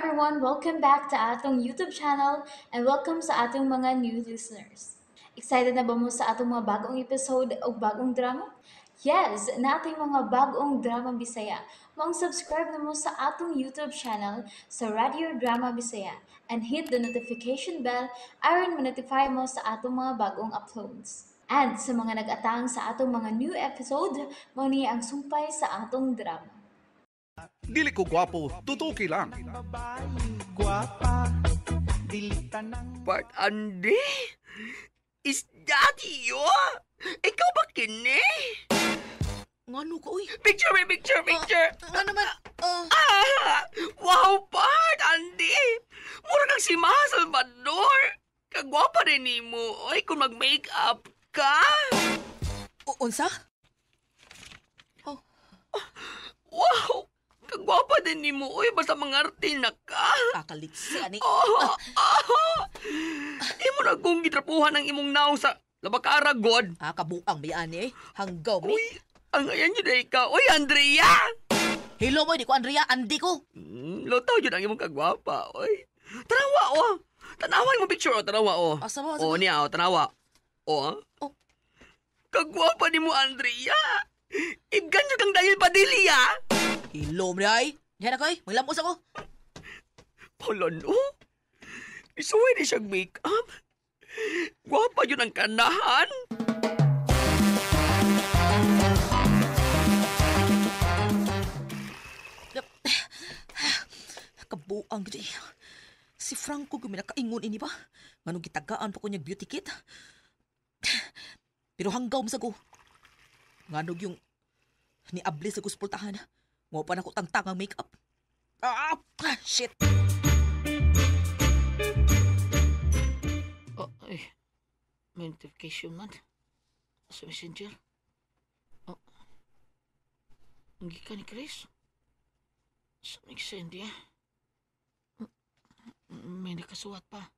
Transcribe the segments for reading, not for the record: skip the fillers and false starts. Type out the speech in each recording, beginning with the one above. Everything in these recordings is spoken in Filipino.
everyone, welcome back to atong YouTube channel and welcome sa atong mga new listeners. Excited na ba mo sa atong mga bagong episode o bagong drama? Yes, na ating mga bagong drama Bisaya. Mag-subscribe na mo sa atong YouTube channel sa Radio Drama Bisaya and hit the notification bell aron ma-notify mo sa atong mga bagong uploads. And sa mga nag-atang sa atong mga new episode, mo ni ang sumpay sa atong drama. Dili ko gwapo, tutuki lang. Bart Andy? Is that you? Ikaw ba kini? Ngano ka, uy? Picture me, picture. Nga naman, Wow, Bart Andy! Mura kang si Maha Salvador! Kagwapa rin ni mo, oy, kung mag-makeup ka! unsa? Wow! Kagwapa din ni mo, oy, basta mangartin na ka! Kakaliksi, ani. Di mo na kong gitrapuhan ng imong naong sa labakara, God! Kabuang biyan eh. Hanggaw mi. Uy, ang ayan yun na ikaw. Uy, Andrea! Hello mo, di ko Andrea, Andi ko. Lotaw yun ang imong kagwapa, oy. Tanawa, oh. Tanawa yung picture, oh. Tanawa, oh. Asa ba? Oh, niya, oh. Tanawa. Oh. Kagwapa ni mo, Andrea. Ibgan nyo kang dahil padilya. Hello mo ay. Diyan ako eh, maglamos ako. Hala, no? Isuwi ni siyang make-up. Gwapa yun ang kanahan. Kabuang gidi. Si Franco guminakaingon ini ba? Nganong gitagaan pa ko niyang beauty kit? Pero hanggaw mo sa ko. Nganog yung niabli sa kuspultahan. Mo pa na ko tangtang ang makeup. Shit. Ay. May notification man. Sa messenger. Ang gika ni Chris. Sa nag-send niya. May nakasuwat pa.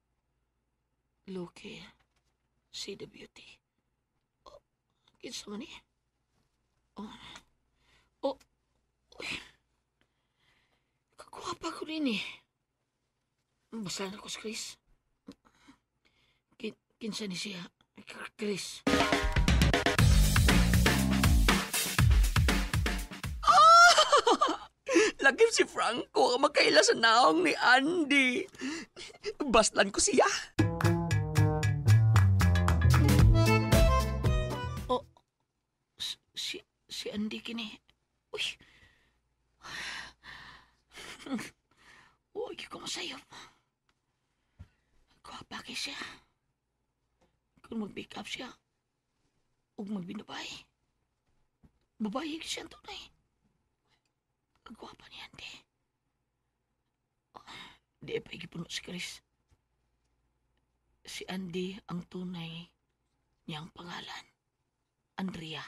Loki. See the beauty. Kinsa man eh. Uy. Kagwapa ko rin eh. Basta na ko si Chris. Kinsa ni siya. Chris. Lagim si Franco makaila sa naong ni Andy. Baslan ko siya. Si Andy kini. Uy. Uy, ko masayop. Gwapa kay siya. Kung mag-make up siya, huwag magbinabay. Babae siya ang tunay. Kagwapa ni Andy. Di pa ikipuno si Chris. Si Andy ang tunay niyang pangalan. Andrea.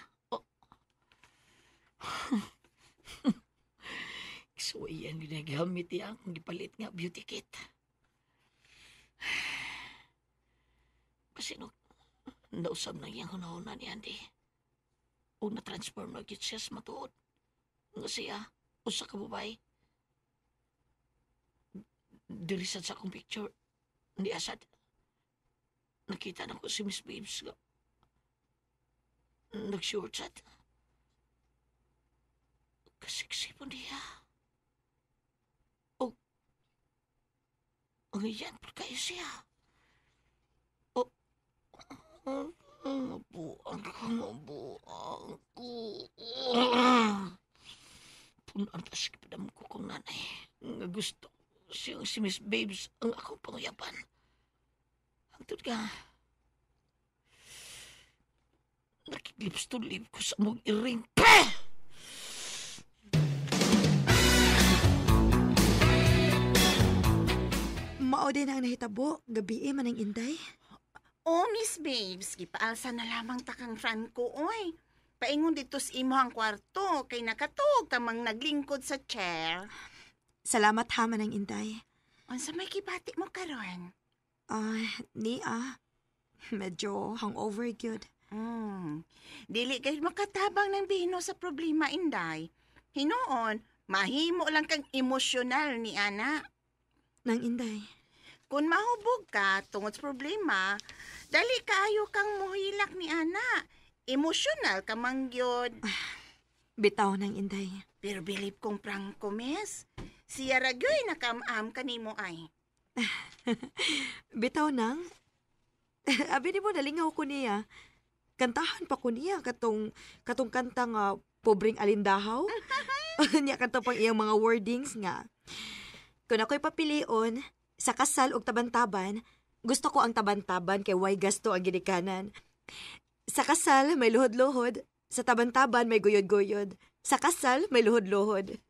So, iyan ginagamit niya kung gipalit nga beauty kit. Kasi nausap na iyang hunahuna ni Andy. O na-transform na git siya sa matuod. Nga siya, usa ka babae. Dirisad sa akong picture, hindi asad. Nakita na ko si Miss Babes nga. Nag-short chat. Kasiksi po niya. Ang iyan po kayo siya. Mabuang ko. Punan pa sa kipadam ko kong nanay. Nga gusto siyang si Miss Babes ang akong panguyapan. Hangtod ka. Nakiglips to live ko sa mong iring. Mao din ang nahitabo, gabi man ang inday. Oh, Miss Babes, gipaalsa na lamang takang Franco, oy. Paingon dito sa imo ang kwarto, kay nakatog tamang naglingkod sa chair. Salamat ha man ang inday. Unsa may kibati mo karon? Medyo hangover gyud. Dili kay makatabang ng bihino sa problema, inday. Hinoon, mahimo lang kang emosyonal ni ana. Nang Inday. Kung mahubog ka tungod sa problema, dali kaayo kang muhilak ni ana. Emosyonal ka mangyod. Bitaw Nang Inday. Pero bilib kong Franco, miss. Siya ragyoy nakam-am kanimo ay. Bitaw nang. Abi ni mo nalingaw ko niya. Kantahan pa ko niya katong kanta nga pobreng alindahaw. Niya kanto pang iyang mga wordings nga. Kung ako'y papilion, sa kasal og tabantaban, gusto ko ang tabantaban kay way gasto ang ginikanan. Sa kasal, may luhod-luhod. Sa tabantaban, may guyod-guyod. Sa kasal, may luhod-luhod.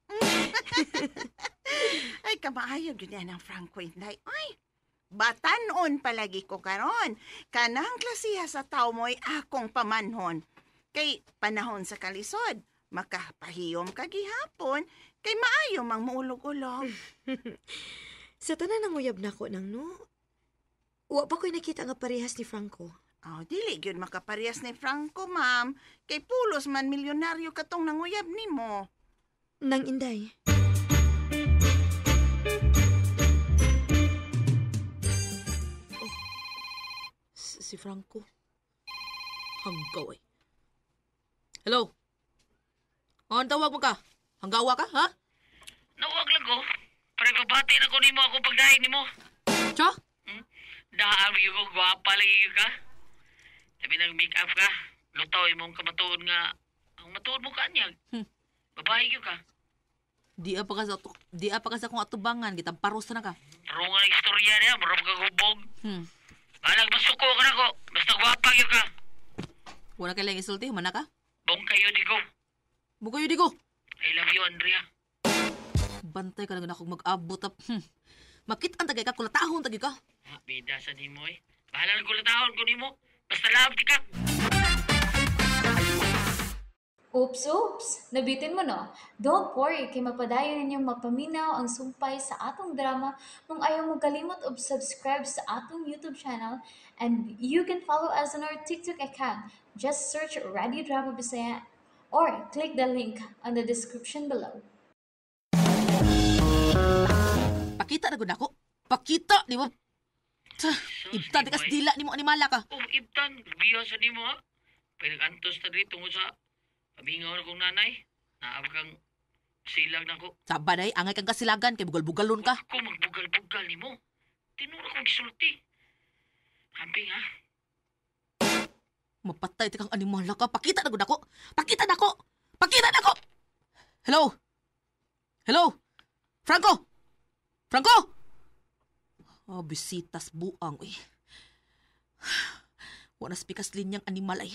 Ay, kamaayo yun yan ang Franco Inday. Ay, batanon palagi ko karon. Kanang klasiha sa tao mo'y akong pamanhon. Kay panahon sa kalisod, makapahiyom ka gihapon, kay maayo mang muulog-ulog. Sa tanan ng uyab na ko nang no, wa pa ko'y nakita nga parehas ni Franco. Oh, dili gyud makaparehas ni Franco, ma'am. Kay pulos man milyonaryo katong nanguyab nimo. Nang Inday. Si Franco. Hanggaw ay. Hello? Ang tawag mo ka? Hanggawa ka, ha? Nawag lang ko. Para kabati na ko nimo ako pagdaig nimo. Cha? Daan yung ko, gwapa lagi ka. Sabi nag-make up ka. Lutaw imong kamatuod nga. Ang matuod mo ka niya. Babae ka. Di pa ka sa kong atubangan. Kitang paros na ka. Pero nga istorya niya, marami ka hubog. Balag masuko ka na ko. Basta gwapa ka. Wala ka lang isulti. Mana ka? Bong kayo di ko. Bukayo di ko. I love you, Andrea. Bantay ka na akong mag-abot. Makit ang tagay ka. Kulatahon tagay ka. Bida sa nimo eh. Bahala ko latahon ko nimo. Basta love ka. Oops! Nabitin mo no? Don't worry, kay mapadayon ninyong mapaminaw ang sumpay sa atong drama kung ayaw mo kalimot og subscribe sa atong YouTube channel and you can follow us on our TikTok account. Just search Radio Drama Bisaya or click the link on the description below. Pakita na gud ako. Pakita, di ba? Ibtan di kas dila ni mo animala ka. Oh, Ibtan. Biya sa nimo ha. Pinag-antos na dito tungkol sa pamingaw na kong nanay. Naabag kang silag na ko. Saba day, angay kang kasilagan kay bugal-bugalon ka. Ako magbugal-bugal nimo. Tinuro kong gisulti. Hamping ha. Mapatay ti kang animala ka. Pakita na gud ako. Pakita na ako. Pakita na ako. Hello? Hello? Franco? Franco? Oh, bisitas buang, uy. Wala spikas linyang animal ay.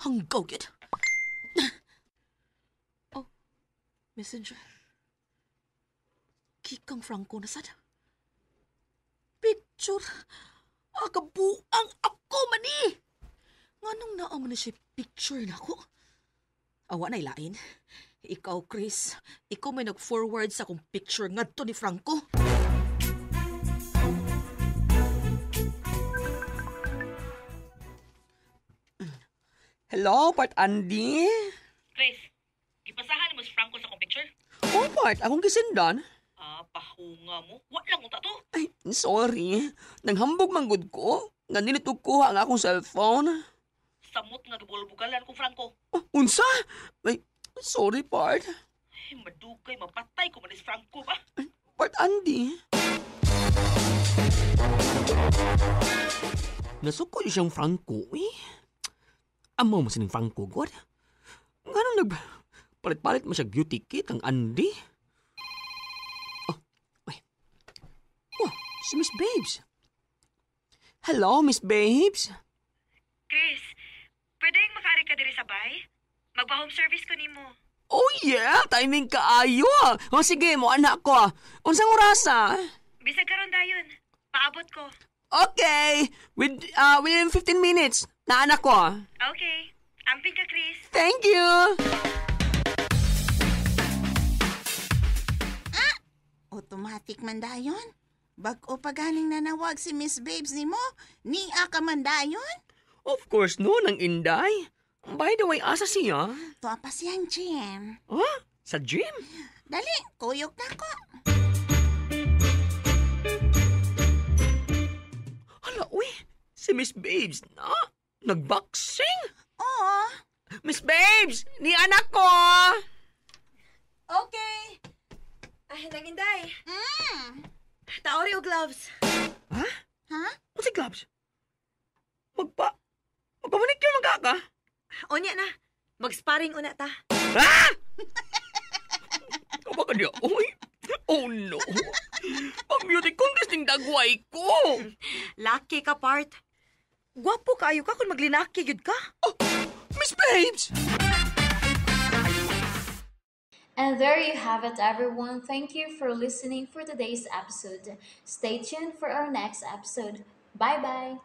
Hanggaw, gid. Oh, messenger. Kikang Franco na sad. Picture. Kabuang ako, mani. Nganong naaman na siya picture na ako? Awa na ilain. Ikaw, Chris. Ikaw may nag-forward sa akong picture nga to ni Franco. Hello, Part Andy? Chris, ipasahan mo si Franco sa kong picture? Oh, Part, akong gisindan. Pahunga mo. Wala lang ta to. Ay, sorry. Nanghambog manggod ko. Nga nilitog ko ang akong cellphone. Samot nga gabulbugalan ko, Franco. Oh, unsa? Ay, sorry, Part. Ay, madugay, mapatay ko man si Franco ba? Part Andy. Nasuko yung siyang Franco, eh. Amaw mo sining Franco, God. Ganun palit-palit mo siya beauty kit ang Andy. Oh, wait. Oh, si Miss Babes. Hello, Miss Babes. Chris, pwedeng makari ka diri sa bay? Magpa-home service ko nimo. Oh yeah, timing kaayo. O sige mo, anak ko. Unsang orasa? Bisag karon dayon. Paabot ko. Okay, within 15 minutes. Na anak ko. Okay. Amping ka, Chris. Thank you. Automatic man dayon. Bag-o pa ganing nanawag si Miss Babes nimo, niya ka man dayon. Of course no, nang Inday. By the way, asa siya? Tuwa pa siyang gym. Huh? Sa gym? Dali, kuyok na ko. Miss Babes na nagboxing. Oo. Miss Babes, ni anak ko. Okay. Ay, naginday. Taori o gloves. Ha? Ha? Ano si Gloves? Magpamanik yung magkaka? Onya na. Mag-sparring una ta. Ha? Baka niya, oy. Oh no. Pag-beauty contest ng dagway ko. Lucky ka, part. Gwapo kaayo ka kung maglinaki yun ka. Miss Babes! And there you have it, everyone. Thank you for listening for today's episode. Stay tuned for our next episode. Bye bye.